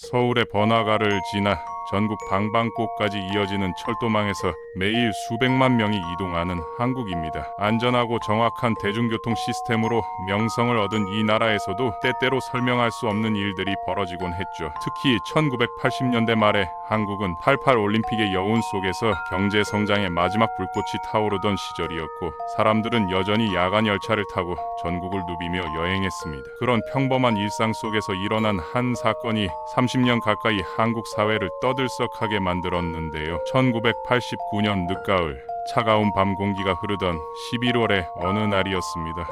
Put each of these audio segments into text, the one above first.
서울의 번화가를 지나 전국 방방곡까지 이어지는 철도망에서 매일 수백만 명이 이동하는 한국입니다. 안전하고 정확한 대중교통 시스템으로 명성을 얻은 이 나라에서도 때때로 설명할 수 없는 일들이 벌어지곤 했죠. 특히 1980년대 말에 한국은 88 올림픽의 여운 속에서 경제 성장의 마지막 불꽃이 타오르던 시절이었고, 사람들은 여전히 야간 열차를 타고 전국을 누비며 여행했습니다. 그런 평범한 일상 속에서 일어난 한 사건이 30년 가까이 한국 사회를 떠들썩하게 만들었는데요. 1989년 늦가을, 차가운 밤 공기가 흐르던 11월의 어느 날이었습니다.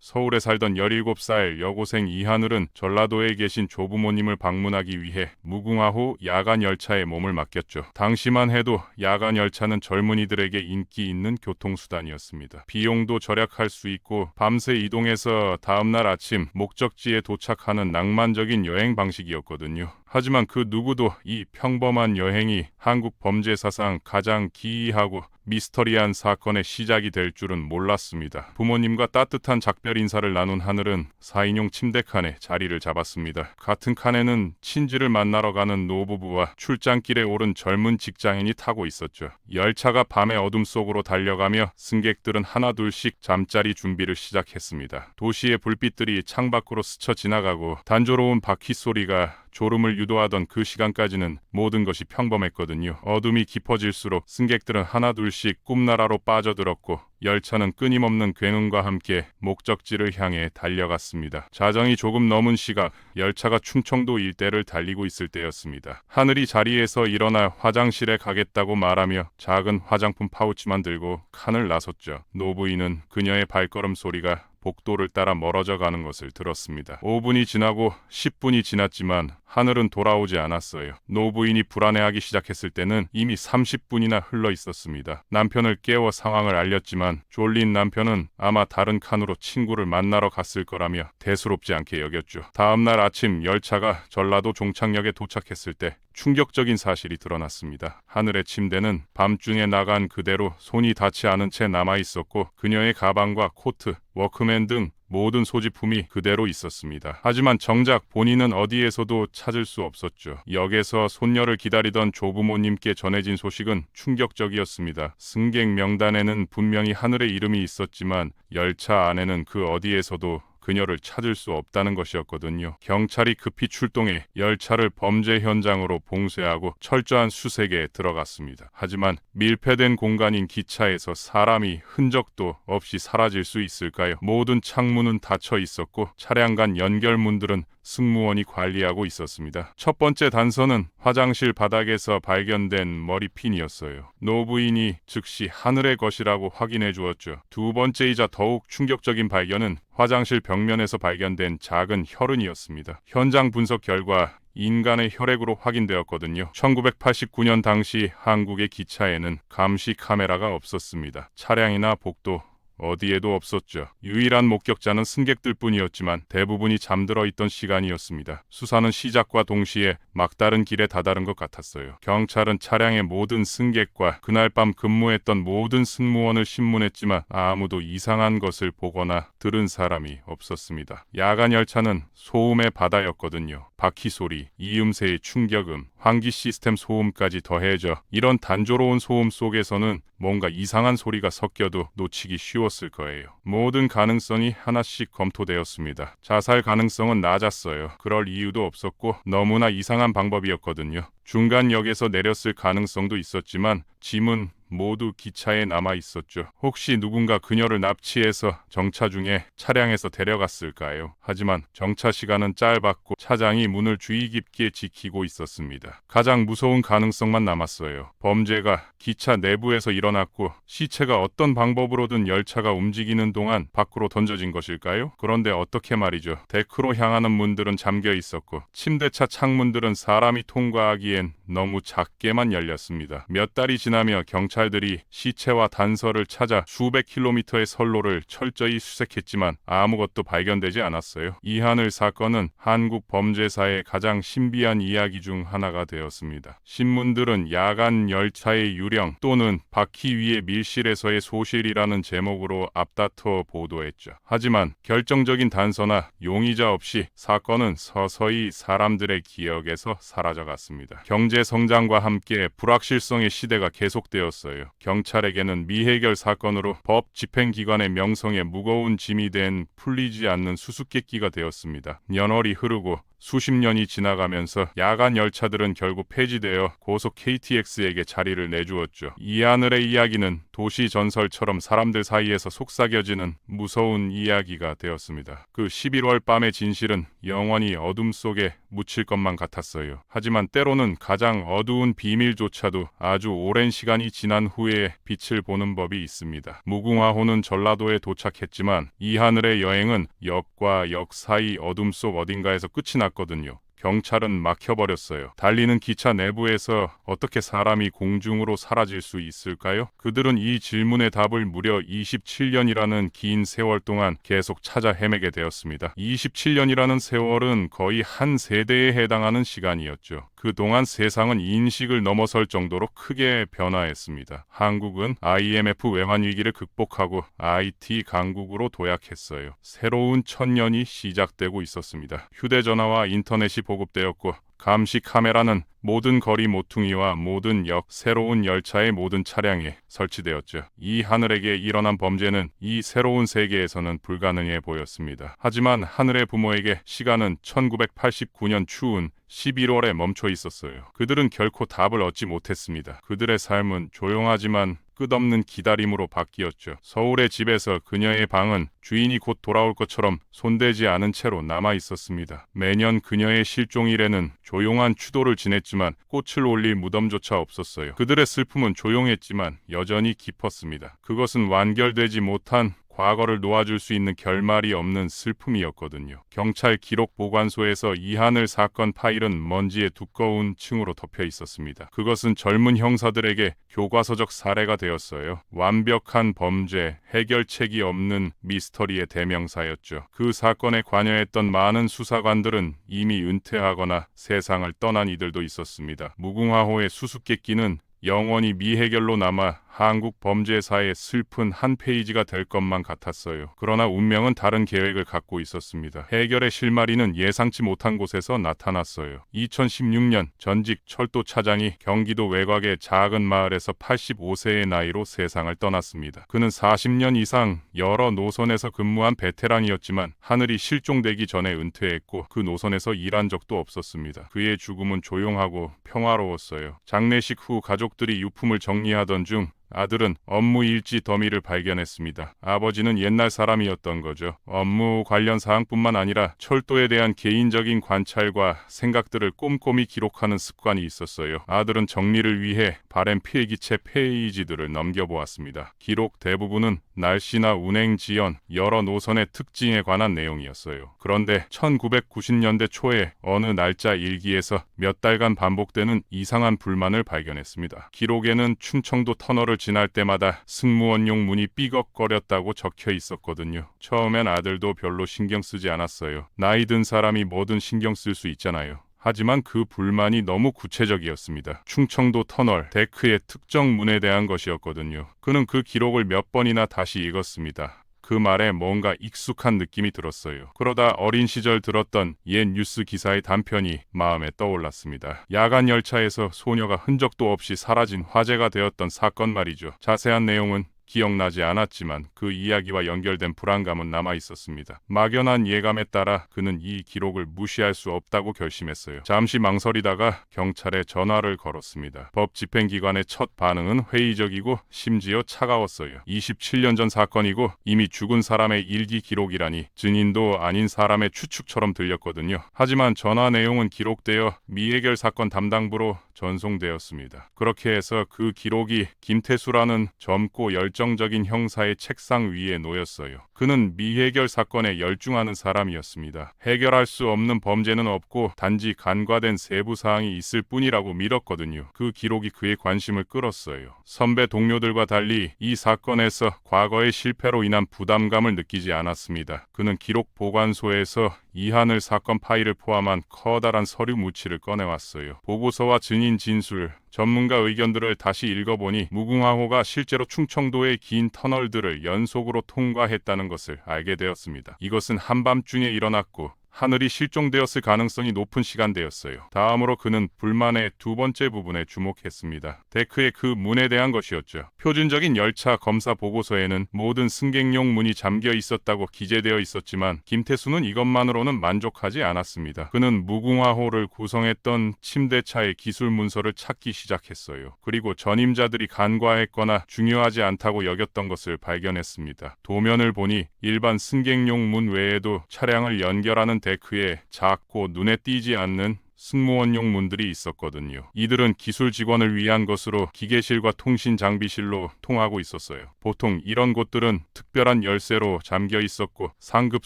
서울에 살던 17살 여고생 이하늘은 전라도에 계신 조부모님을 방문하기 위해 무궁화호 야간 열차에 몸을 맡겼죠. 당시만 해도 야간 열차는 젊은이들에게 인기 있는 교통수단이었습니다. 비용도 절약할 수 있고 밤새 이동해서 다음날 아침 목적지에 도착하는 낭만적인 여행 방식이었거든요. 하지만 그 누구도 이 평범한 여행이 한국 범죄 사상 가장 기이하고 미스터리한 사건의 시작이 될 줄은 몰랐습니다. 부모님과 따뜻한 작별 인사를 나눈 하늘은 4인용 침대 칸에 자리를 잡았습니다. 같은 칸에는 친지를 만나러 가는 노부부와 출장길에 오른 젊은 직장인이 타고 있었죠. 열차가 밤의 어둠 속으로 달려가며 승객들은 하나둘씩 잠자리 준비를 시작했습니다. 도시의 불빛들이 창밖으로 스쳐 지나가고 단조로운 바퀴 소리가 졸음을 유도하던 그 시간까지는 모든 것이 평범했거든요. 어둠이 깊어질수록 승객들은 하나둘씩 꿈나라로 빠져들었고, 열차는 끊임없는 굉음과 함께 목적지를 향해 달려갔습니다. 자정이 조금 넘은 시각, 열차가 충청도 일대를 달리고 있을 때였습니다. 하늘이 자리에서 일어나 화장실에 가겠다고 말하며 작은 화장품 파우치만 들고 칸을 나섰죠. 노부인은 그녀의 발걸음 소리가 복도를 따라 멀어져 가는 것을 들었습니다. 5분이 지나고 10분이 지났지만 하늘은 돌아오지 않았어요. 노부인이 불안해하기 시작했을 때는 이미 30분이나 흘러 있었습니다. 남편을 깨워 상황을 알렸지만 졸린 남편은 아마 다른 칸으로 친구를 만나러 갔을 거라며 대수롭지 않게 여겼죠. 다음날 아침 열차가 전라도 종착역에 도착했을 때 충격적인 사실이 드러났습니다. 하늘의 침대는 밤중에 나간 그대로 손이 닿지 않은 채 남아있었고, 그녀의 가방과 코트, 워크맨 등 모든 소지품이 그대로 있었습니다. 하지만 정작 본인은 어디에서도 찾을 수 없었죠. 역에서 손녀를 기다리던 조부모님께 전해진 소식은 충격적이었습니다. 승객 명단에는 분명히 하늘의 이름이 있었지만 열차 안에는 그 어디에서도 그녀를 찾을 수 없다는 것이었거든요. 경찰이 급히 출동해 열차를 범죄 현장으로 봉쇄하고 철저한 수색에 들어갔습니다. 하지만 밀폐된 공간인 기차에서 사람이 흔적도 없이 사라질 수 있을까요? 모든 창문은 닫혀 있었고 차량 간 연결문들은 승무원이 관리하고 있었습니다. 첫 번째 단서는 화장실 바닥에서 발견된 머리핀이었어요. 노부인이 즉시 하늘의 것이라고 확인해 주었죠. 두 번째이자 더욱 충격적인 발견은 화장실 벽면에서 발견된 작은 혈흔이었습니다. 현장 분석 결과 인간의 혈액으로 확인되었거든요. 1989년 당시 한국의 기차에는 감시 카메라가 없었습니다. 차량이나 복도 어디에도 없었죠. 유일한 목격자는 승객들 뿐이었지만 대부분이 잠들어 있던 시간이었습니다. 수사는 시작과 동시에 막다른 길에 다다른 것 같았어요. 경찰은 차량의 모든 승객과 그날 밤 근무했던 모든 승무원을 신문했지만 아무도 이상한 것을 보거나 들은 사람이 없었습니다. 야간 열차는 소음의 바다였거든요. 바퀴 소리, 이음새의 충격음, 환기 시스템 소음까지 더해져 이런 단조로운 소음 속에서는 뭔가 이상한 소리가 섞여도 놓치기 쉬웠을 거예요. 모든 가능성이 하나씩 검토되었습니다. 자살 가능성은 낮았어요. 그럴 이유도 없었고 너무나 이상한 방법이었거든요. 중간역에서 내렸을 가능성도 있었지만 짐은 모두 기차에 남아 있었죠. 혹시 누군가 그녀를 납치해서 정차 중에 차량에서 데려갔을까요? 하지만 정차 시간은 짧았고 차장이 문을 주의 깊게 지키고 있었습니다. 가장 무서운 가능성만 남았어요. 범죄가 기차 내부에서 일어났고 시체가 어떤 방법으로든 열차가 움직이는 동안 밖으로 던져진 것일까요? 그런데 어떻게 말이죠. 데크로 향하는 문들은 잠겨 있었고 침대차 창문들은 사람이 통과하기엔 너무 작게만 열렸습니다. 몇 달이 지나 지나며 경찰들이 시체와 단서를 찾아 수백 킬로미터의 선로를 철저히 수색했지만 아무것도 발견되지 않았어요. 이하늘 사건은 한국 범죄사의 가장 신비한 이야기 중 하나가 되었습니다. 신문들은 야간 열차의 유령 또는 바퀴 위의 밀실에서의 소실이라는 제목으로 앞다퉈 보도했죠. 하지만 결정적인 단서나 용의자 없이 사건은 서서히 사람들의 기억에서 사라져갔습니다. 경제 성장과 함께 불확실성의 시대가 계속되었어요. 경찰에게는 미해결 사건으로 법 집행기관의 명성에 무거운 짐이 된 풀리지 않는 수수께끼가 되었습니다. 년월이 흐르고 수십 년이 지나가면서 야간 열차들은 결국 폐지되어 고속 KTX에게 자리를 내주었죠. 이하늘의 이야기는 도시 전설처럼 사람들 사이에서 속삭여지는 무서운 이야기가 되었습니다. 그 11월 밤의 진실은 영원히 어둠 속에 묻힐 것만 같았어요. 하지만 때로는 가장 어두운 비밀조차도 아주 오랜 시간이 지난 후에 빛을 보는 법이 있습니다. 무궁화호는 전라도에 도착했지만 이하늘의 여행은 역과 역 사이 어둠 속 어딘가에서 끝이 났거든요. 경찰은 막혀버렸어요. 달리는 기차 내부에서 어떻게 사람이 공중으로 사라질 수 있을까요? 그들은 이 질문의 답을 무려 27년이라는 긴 세월 동안 계속 찾아 헤매게 되었습니다. 27년이라는 세월은 거의 한 세대에 해당하는 시간이었죠. 그동안 세상은 인식을 넘어설 정도로 크게 변화했습니다. 한국은 IMF 외환위기를 극복하고 IT 강국으로 도약했어요. 새로운 천년이 시작되고 있었습니다. 휴대전화와 인터넷이 보급되었고 감시 카메라는 모든 거리 모퉁이와 모든 역, 새로운 열차의 모든 차량에 설치되었죠. 이 하늘에게 일어난 범죄는 이 새로운 세계에서는 불가능해 보였습니다. 하지만 하늘의 부모에게 시간은 1989년 추운 11월에 멈춰 있었어요. 그들은 결코 답을 얻지 못했습니다. 그들의 삶은 조용하지만 끝없는 기다림으로 바뀌었죠. 서울의 집에서 그녀의 방은 주인이 곧 돌아올 것처럼 손대지 않은 채로 남아 있었습니다. 매년 그녀의 실종일에는 조용한 추도를 지냈지만 꽃을 올릴 무덤조차 없었어요. 그들의 슬픔은 조용했지만 여전히 깊었습니다. 그것은 완결되지 못한 과거를 놓아줄 수 있는 결말이 없는 슬픔이었거든요. 경찰 기록 보관소에서 이하늘 사건 파일은 먼지의 두꺼운 층으로 덮여 있었습니다. 그것은 젊은 형사들에게 교과서적 사례가 되었어요. 완벽한 범죄, 해결책이 없는 미스터리의 대명사였죠. 그 사건에 관여했던 많은 수사관들은 이미 은퇴하거나 세상을 떠난 이들도 있었습니다. 무궁화호의 수수께끼는 영원히 미해결로 남아 한국 범죄사의 슬픈 한 페이지가 될 것만 같았어요. 그러나 운명은 다른 계획을 갖고 있었습니다. 해결의 실마리는 예상치 못한 곳에서 나타났어요. 2016년 전직 철도 차장이 경기도 외곽의 작은 마을에서 85세의 나이로 세상을 떠났습니다. 그는 40년 이상 여러 노선에서 근무한 베테랑이었지만 하늘이 실종되기 전에 은퇴했고 그 노선에서 일한 적도 없었습니다. 그의 죽음은 조용하고 평화로웠어요. 장례식 후 가족들이 유품을 정리하던 중 아들은 업무 일지 더미를 발견했습니다. 아버지는 옛날 사람이었던 거죠. 업무 관련 사항뿐만 아니라 철도에 대한 개인적인 관찰과 생각들을 꼼꼼히 기록하는 습관이 있었어요. 아들은 정리를 위해 바랜 필기체 페이지들을 넘겨보았습니다. 기록 대부분은 날씨나 운행 지연, 여러 노선의 특징에 관한 내용이었어요. 그런데 1990년대 초에 어느 날짜 일기에서 몇 달간 반복되는 이상한 불만을 발견했습니다. 기록에는 충청도 터널을 지날 때마다 승무원용 문이 삐걱거렸다고 적혀 있었거든요. 처음엔 아들도 별로 신경 쓰지 않았어요. 나이 든 사람이 뭐든 신경 쓸 수 있잖아요. 하지만 그 불만이 너무 구체적이었습니다. 충청도 터널 데크의 특정 문에 대한 것이었거든요. 그는 그 기록을 몇 번이나 다시 읽었습니다. 그 말에 뭔가 익숙한 느낌이 들었어요. 그러다 어린 시절 들었던 옛 뉴스 기사의 단편이 마음에 떠올랐습니다. 야간 열차에서 소녀가 흔적도 없이 사라진 화제가 되었던 사건 말이죠. 자세한 내용은 기억나지 않았지만 그 이야기와 연결된 불안감은 남아 있었습니다. 막연한 예감에 따라 그는 이 기록을 무시할 수 없다고 결심했어요. 잠시 망설이다가 경찰에 전화를 걸었습니다. 법 집행기관의 첫 반응은 회의적이고 심지어 차가웠어요. 27년 전 사건이고 이미 죽은 사람의 일기 기록이라니 증인도 아닌 사람의 추측처럼 들렸거든요. 하지만 전화 내용은 기록되어 미해결 사건 담당부로 전송되었습니다. 그렇게 해서 그 기록이 김태수라는 젊고 열정적인 결정적인 형사의 책상 위에 놓였어요. 그는 미해결 사건에 열중하는 사람이었습니다. 해결할 수 없는 범죄는 없고 단지 간과된 세부 사항이 있을 뿐이라고 믿었거든요. 그 기록이 그의 관심을 끌었어요. 선배 동료들과 달리 이 사건에서 과거의 실패로 인한 부담감을 느끼지 않았습니다. 그는 기록 보관소에서 이하늘 사건 파일을 포함한 커다란 서류 무치를 꺼내왔어요. 보고서와 증인 진술, 전문가 의견들을 다시 읽어보니 무궁화호가 실제로 충청도의 긴 터널들을 연속으로 통과했다는 것을 알게 되었습니다. 이것은 한밤중에 일어났고 하늘이 실종되었을 가능성이 높은 시간대였어요. 다음으로 그는 불만의 두 번째 부분에 주목했습니다. 데크의 그 문에 대한 것이었죠. 표준적인 열차 검사 보고서에는 모든 승객용 문이 잠겨 있었다고 기재되어 있었지만 김태수는 이것만으로는 만족하지 않았습니다. 그는 무궁화호를 구성했던 침대차의 기술 문서를 찾기 시작했어요. 그리고 전임자들이 간과했거나 중요하지 않다고 여겼던 것을 발견했습니다. 도면을 보니 일반 승객용 문 외에도 차량을 연결하는 데크에 작고 눈에 띄지 않는 승무원용 문들이 있었거든요. 이들은 기술 직원을 위한 것으로 기계실과 통신 장비실로 통하고 있었어요. 보통 이런 곳들은 특별한 열쇠로 잠겨 있었고 상급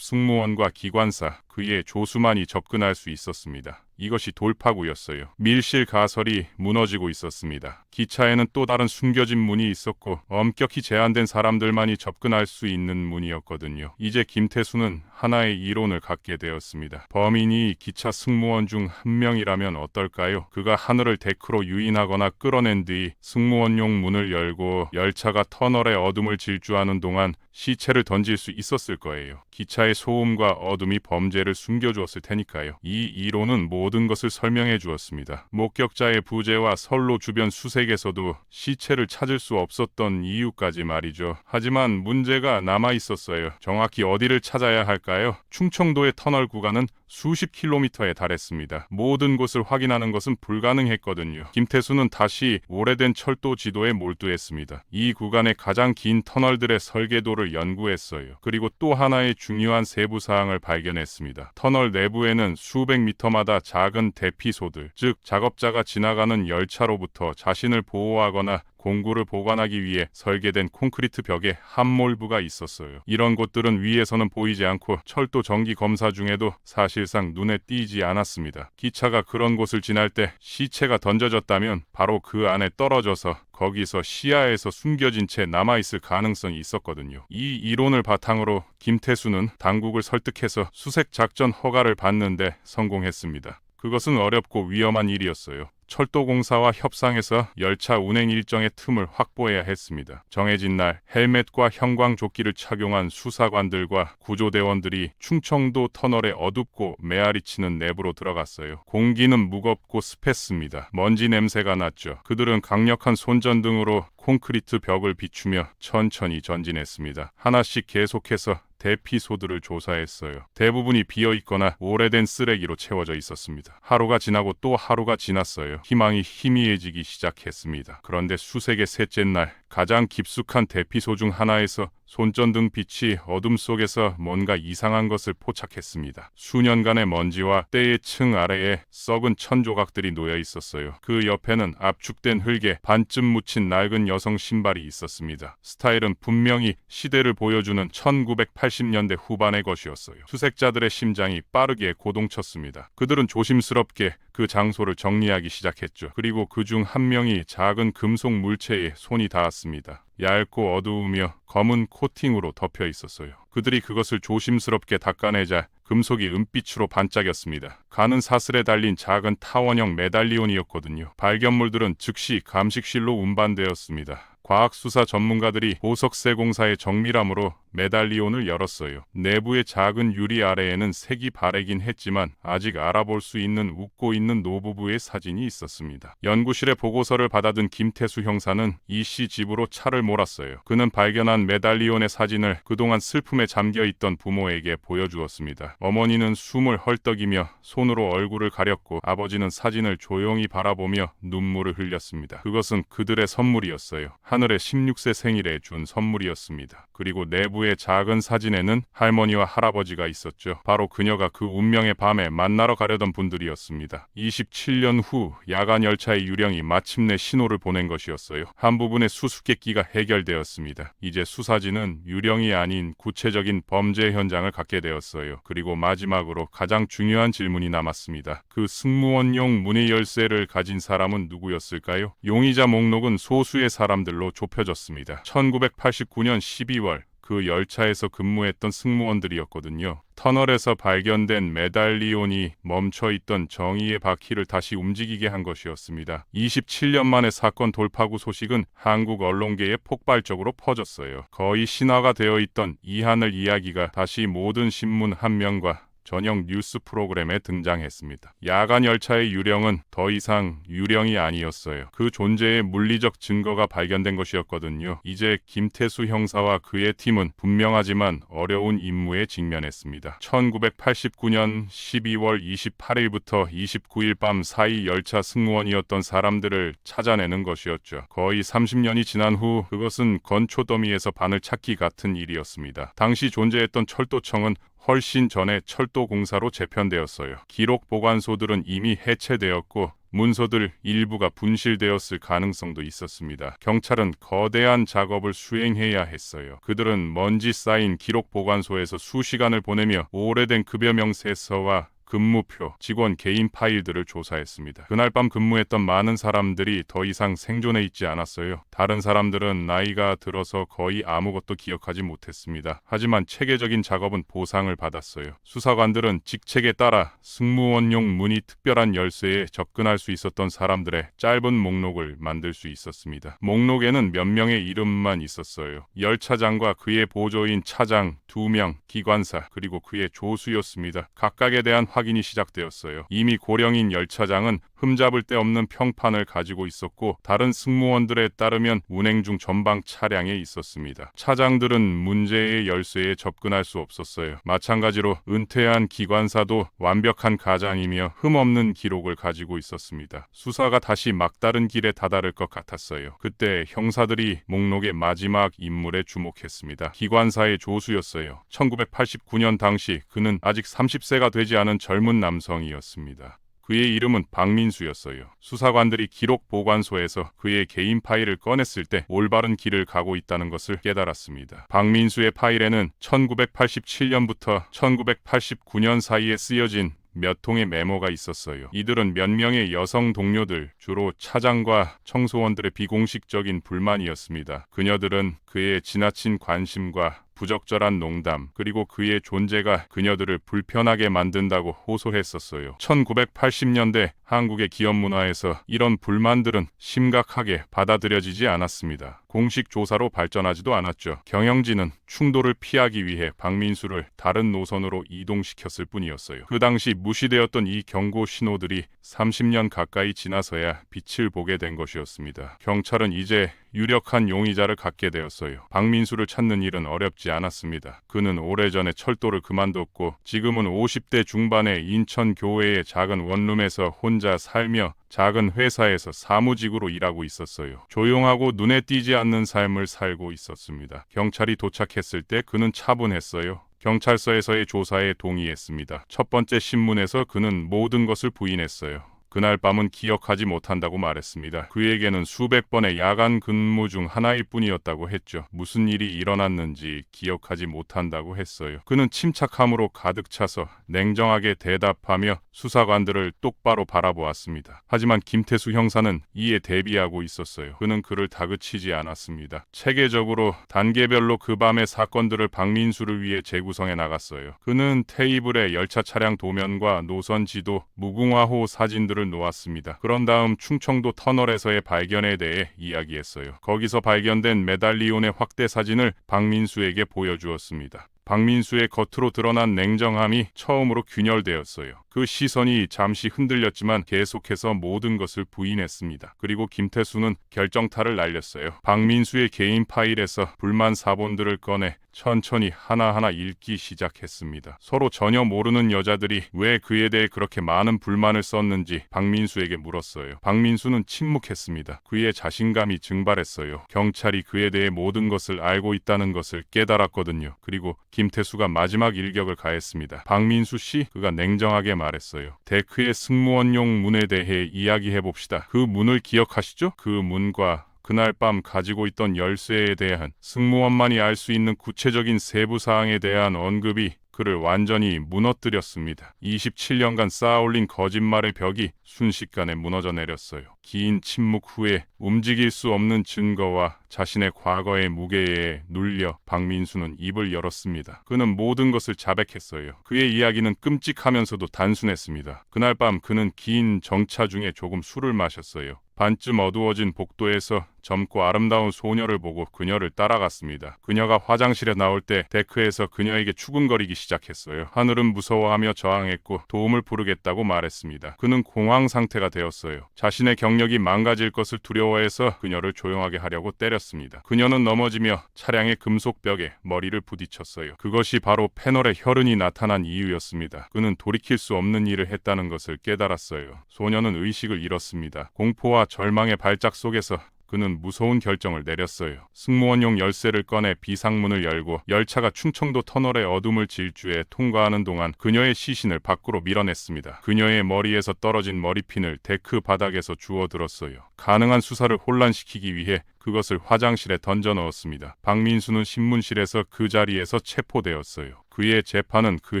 승무원과 기관사, 그의 조수만이 접근할 수 있었습니다. 이것이 돌파구였어요. 밀실 가설이 무너지고 있었습니다. 기차에는 또 다른 숨겨진 문이 있었고 엄격히 제한된 사람들만이 접근할 수 있는 문이었거든요. 이제 김태수는 하나의 이론을 갖게 되었습니다. 범인이 기차 승무원 중 한 명이라면 어떨까요? 그가 하늘을 데크로 유인하거나 끌어낸 뒤 승무원용 문을 열고 열차가 터널의 어둠을 질주하는 동안 시체를 던질 수 있었을 거예요. 기차의 소음과 어둠이 범죄를 숨겨주었을 테니까요. 이 이론은 모든 것을 설명해 주었습니다. 목격자의 부재와 선로 주변 수색에서도 시체를 찾을 수 없었던 이유까지 말이죠. 하지만 문제가 남아 있었어요. 정확히 어디를 찾아야 할까요? 충청도의 터널 구간은 수십 킬로미터에 달했습니다. 모든 곳을 확인하는 것은 불가능했거든요. 김태수는 다시 오래된 철도 지도에 몰두했습니다. 이 구간의 가장 긴 터널들의 설계도를 연구했어요. 그리고 또 하나의 중요한 세부 사항을 발견했습니다. 터널 내부에는 수백 미터마다 작은 대피소들, 즉 작업자가 지나가는 열차로부터 자신을 보호하거나 공구를 보관하기 위해 설계된 콘크리트 벽에 함몰부가 있었어요. 이런 곳들은 위에서는 보이지 않고 철도 정기 검사 중에도 사실상 눈에 띄지 않았습니다. 기차가 그런 곳을 지날 때 시체가 던져졌다면 바로 그 안에 떨어져서 거기서 시야에서 숨겨진 채 남아있을 가능성이 있었거든요. 이 이론을 바탕으로 김태수는 당국을 설득해서 수색 작전 허가를 받는데 성공했습니다. 그것은 어렵고 위험한 일이었어요. 철도공사와 협상해서 열차 운행 일정의 틈을 확보해야 했습니다. 정해진 날 헬멧과 형광조끼를 착용한 수사관들과 구조대원들이 충청도 터널의 어둡고 메아리치는 내부로 들어갔어요. 공기는 무겁고 습했습니다. 먼지 냄새가 났죠. 그들은 강력한 손전등으로 콘크리트 벽을 비추며 천천히 전진했습니다. 하나씩 계속해서 대피소들을 조사했어요. 대부분이 비어있거나 오래된 쓰레기로 채워져 있었습니다. 하루가 지나고 또 하루가 지났어요. 희망이 희미해지기 시작했습니다. 그런데 수색의 셋째 날 가장 깊숙한 대피소 중 하나에서 손전등 빛이 어둠 속에서 뭔가 이상한 것을 포착했습니다. 수년간의 먼지와 때의 층 아래에 썩은 천 조각들이 놓여 있었어요. 그 옆에는 압축된 흙에 반쯤 묻힌 낡은 여성 신발이 있었습니다. 스타일은 분명히 시대를 보여주는 1980년대 후반의 것이었어요. 수색자들의 심장이 빠르게 고동쳤습니다. 그들은 조심스럽게 그 장소를 정리하기 시작했죠. 그리고 그중 한 명이 작은 금속 물체에 손이 닿았습니다. 얇고 어두우며 검은 코팅으로 덮여 있었어요. 그들이 그것을 조심스럽게 닦아내자 금속이 은빛으로 반짝였습니다. 가는 사슬에 달린 작은 타원형 메달리온이었거든요. 발견물들은 즉시 감식실로 운반되었습니다. 과학수사 전문가들이 보석세공사의 정밀함으로 메달리온을 열었어요. 내부의 작은 유리 아래에는 색이 바래긴 했지만 아직 알아볼 수 있는 웃고 있는 노부부의 사진이 있었습니다. 연구실의 보고서를 받아든 김태수 형사는 이씨 집으로 차를 몰았어요. 그는 발견한 메달리온의 사진을 그동안 슬픔에 잠겨있던 부모에게 보여주었습니다. 어머니는 숨을 헐떡이며 손으로 얼굴을 가렸고 아버지는 사진을 조용히 바라보며 눈물을 흘렸습니다. 그것은 그들의 선물이었어요. 이하늘의 16세 생일에 준 선물이었습니다. 그리고 내부의 작은 사진에는 할머니와 할아버지가 있었죠. 바로 그녀가 그 운명의 밤에 만나러 가려던 분들이었습니다. 27년 후 야간 열차의 유령이 마침내 신호를 보낸 것이었어요. 한 부분의 수수께끼가 해결되었습니다. 이제 수사진은 유령이 아닌 구체적인 범죄 현장을 갖게 되었어요. 그리고 마지막으로 가장 중요한 질문이 남았습니다. 그 승무원용 문의 열쇠를 가진 사람은 누구였을까요? 용의자 목록은 소수의 사람들로 좁혀졌습니다. 1989년 12월 그 열차에서 근무했던 승무원들이었거든요. 터널에서 발견된 메달리온이 멈춰있던 정의의 바퀴를 다시 움직이게 한 것이었습니다. 27년 만에 사건 돌파 후 소식은 한국 언론계에 폭발적으로 퍼졌어요. 거의 신화가 되어 있던 이하늘 이야기가 다시 모든 신문 한 면과 전용 뉴스 프로그램에 등장했습니다. 야간 열차의 유령은 더 이상 유령이 아니었어요. 그 존재의 물리적 증거가 발견된 것이었거든요. 이제 김태수 형사와 그의 팀은 분명하지만 어려운 임무에 직면했습니다. 1989년 12월 28일부터 29일 밤 사이 열차 승무원이었던 사람들을 찾아내는 것이었죠. 거의 30년이 지난 후 그것은 건초 더미에서 바늘 찾기 같은 일이었습니다. 당시 존재했던 철도청은 훨씬 전에 철도공사로 재편되었어요. 기록 보관소들은 이미 해체되었고 문서들 일부가 분실되었을 가능성도 있었습니다. 경찰은 거대한 작업을 수행해야 했어요. 그들은 먼지 쌓인 기록 보관소에서 수시간을 보내며 오래된 급여 명세서와 근무표, 직원 개인 파일들을 조사했습니다. 그날 밤 근무했던 많은 사람들이 더 이상 생존해 있지 않았어요. 다른 사람들은 나이가 들어서 거의 아무것도 기억하지 못했습니다. 하지만 체계적인 작업은 보상을 받았어요. 수사관들은 직책에 따라 승무원용 문의 특별한 열쇠에 접근할 수 있었던 사람들의 짧은 목록을 만들 수 있었습니다. 목록에는 몇 명의 이름만 있었어요. 열차장과 그의 보조인 차장 2명, 기관사, 그리고 그의 조수였습니다. 각각에 대한 확인이 시작되었어요. 이미 고령인 열차장은 흠잡을 데 없는 평판을 가지고 있었고 다른 승무원들에 따르면 운행 중 전방 차량에 있었습니다. 차장들은 문제의 열쇠에 접근할 수 없었어요. 마찬가지로 은퇴한 기관사도 완벽한 가장이며 흠없는 기록을 가지고 있었습니다. 수사가 다시 막다른 길에 다다를 것 같았어요. 그때 형사들이 목록의 마지막 인물에 주목했습니다. 기관사의 조수였어요. 1989년 당시 그는 아직 30세가 되지 않은 젊은 남성이었습니다. 그의 이름은 박민수였어요. 수사관들이 기록 보관소에서 그의 개인 파일을 꺼냈을 때 올바른 길을 가고 있다는 것을 깨달았습니다. 박민수의 파일에는 1987년부터 1989년 사이에 쓰여진 몇 통의 메모가 있었어요. 이들은 몇 명의 여성 동료들, 주로 차장과 청소원들의 비공식적인 불만이었습니다. 그녀들은 그의 지나친 관심과 부적절한 농담, 그리고 그의 존재가 그녀들을 불편하게 만든다고 호소했었어요. 1980년대 한국의 기업 문화에서 이런 불만들은 심각하게 받아들여지지 않았습니다. 공식 조사로 발전하지도 않았죠. 경영진은 충돌을 피하기 위해 박민수를 다른 노선으로 이동시켰을 뿐이었어요. 그 당시 무시되었던 이 경고 신호들이 30년 가까이 지나서야 빛을 보게 된 것이었습니다. 경찰은 이제 유력한 용의자를 갖게 되었어요. 박민수를 찾는 일은 어렵지 않았습니다. 그는 오래전에 철도를 그만뒀고 지금은 50대 중반의 인천 교외의 작은 원룸에서 혼자 살며 작은 회사에서 사무직으로 일하고 있었어요. 조용하고 눈에 띄지 않는 삶을 살고 있었습니다. 경찰이 도착했을 때 그는 차분했어요. 경찰서에서의 조사에 동의했습니다. 첫 번째 신문에서 그는 모든 것을 부인했어요. 그날 밤은 기억하지 못한다고 말했습니다. 그에게는 수백 번의 야간 근무 중 하나일 뿐이었다고 했죠. 무슨 일이 일어났는지 기억하지 못한다고 했어요. 그는 침착함으로 가득 차서 냉정하게 대답하며 수사관들을 똑바로 바라보았습니다. 하지만 김태수 형사는 이에 대비하고 있었어요. 그는 그를 다그치지 않았습니다. 체계적으로 단계별로 그 밤의 사건들을 박민수를 위해 재구성해 나갔어요. 그는 테이블에 열차 차량 도면과 노선 지도, 무궁화호 사진들을 놓았습니다. 그런 다음 충청도 터널에서의 발견에 대해 이야기했어요. 거기서 발견된 메달리온의 확대 사진을 박민수에게 보여주었습니다. 박민수의 겉으로 드러난 냉정함이 처음으로 균열되었어요. 그 시선이 잠시 흔들렸지만 계속해서 모든 것을 부인했습니다. 그리고 김태수는 결정타를 날렸어요. 박민수의 개인 파일에서 불만 사본들을 꺼내 천천히 하나하나 읽기 시작했습니다. 서로 전혀 모르는 여자들이 왜 그에 대해 그렇게 많은 불만을 썼는지 박민수에게 물었어요. 박민수는 침묵했습니다. 그의 자신감이 증발했어요. 경찰이 그에 대해 모든 것을 알고 있다는 것을 깨달았거든요. 그리고 김태수가 마지막 일격을 가했습니다. 박민수 씨, 그가 냉정하게 말했어요. 데크의 승무원용 문에 대해 이야기해봅시다. 그 문을 기억하시죠? 그 문과 그날 밤 가지고 있던 열쇠에 대한 승무원만이 알 수 있는 구체적인 세부 사항에 대한 언급이 그를 완전히 무너뜨렸습니다. 27년간 쌓아올린 거짓말의 벽이 순식간에 무너져 내렸어요. 긴 침묵 후에 움직일 수 없는 증거와 자신의 과거의 무게에 눌려 박민수는 입을 열었습니다. 그는 모든 것을 자백했어요. 그의 이야기는 끔찍하면서도 단순했습니다. 그날 밤 그는 긴 정차 중에 조금 술을 마셨어요. 반쯤 어두워진 복도에서 젊고 아름다운 소녀를 보고 그녀를 따라갔습니다. 그녀가 화장실에 나올 때 데크에서 그녀에게 추궁거리기 시작했어요. 하늘은 무서워하며 저항했고 도움을 부르겠다고 말했습니다. 그는 공황 상태가 되었어요. 자신의 경력이 망가질 것을 두려워해서 그녀를 조용하게 하려고 때렸습니다. 그녀는 넘어지며 차량의 금속 벽에 머리를 부딪혔어요. 그것이 바로 패널에 혈흔이 나타난 이유였습니다. 그는 돌이킬 수 없는 일을 했다는 것을 깨달았어요. 소녀는 의식을 잃었습니다. 공포와 절망의 발작 속에서 그는 무서운 결정을 내렸어요. 승무원용 열쇠를 꺼내 비상문을 열고 열차가 충청도 터널의 어둠을 질주해 통과하는 동안 그녀의 시신을 밖으로 밀어냈습니다. 그녀의 머리에서 떨어진 머리핀을 데크 바닥에서 주워들었어요. 가능한 수사를 혼란시키기 위해 그것을 화장실에 던져 넣었습니다. 박민수는 신문실에서 그 자리에서 체포되었어요. 그의 재판은 그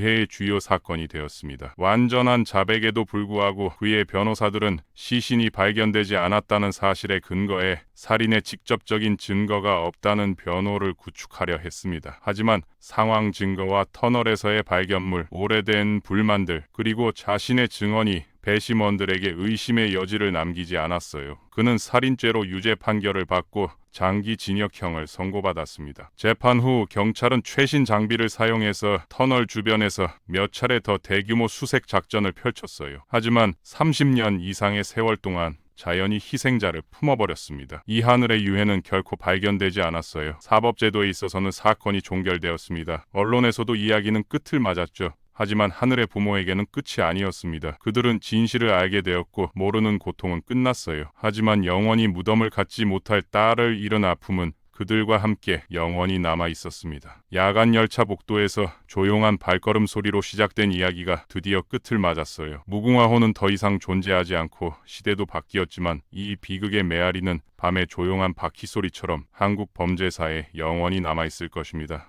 해의 주요 사건이 되었습니다. 완전한 자백에도 불구하고 그의 변호사들은 시신이 발견되지 않았다는 사실에 근거해 살인의 직접적인 증거가 없다는 변호를 구축하려 했습니다. 하지만 상황 증거와 터널에서의 발견물, 오래된 불만들, 그리고 자신의 증언이 배심원들에게 의심의 여지를 남기지 않았어요. 그는 살인죄로 유죄 판결을 받고 장기 징역형을 선고받았습니다. 재판 후 경찰은 최신 장비를 사용해서 터널 주변에서 몇 차례 더 대규모 수색 작전을 펼쳤어요. 하지만 30년 이상의 세월 동안 자연히 희생자를 품어버렸습니다. 이 하늘의 유해는 결코 발견되지 않았어요. 사법제도에 있어서는 사건이 종결되었습니다. 언론에서도 이야기는 끝을 맞았죠. 하지만 하늘의 부모에게는 끝이 아니었습니다. 그들은 진실을 알게 되었고 모르는 고통은 끝났어요. 하지만 영원히 무덤을 갖지 못할 딸을 잃은 아픔은 그들과 함께 영원히 남아 있었습니다. 야간 열차 복도에서 조용한 발걸음 소리로 시작된 이야기가 드디어 끝을 맞았어요. 무궁화호는 더 이상 존재하지 않고 시대도 바뀌었지만 이 비극의 메아리는 밤의 조용한 바퀴 소리처럼 한국 범죄사에 영원히 남아 있을 것입니다.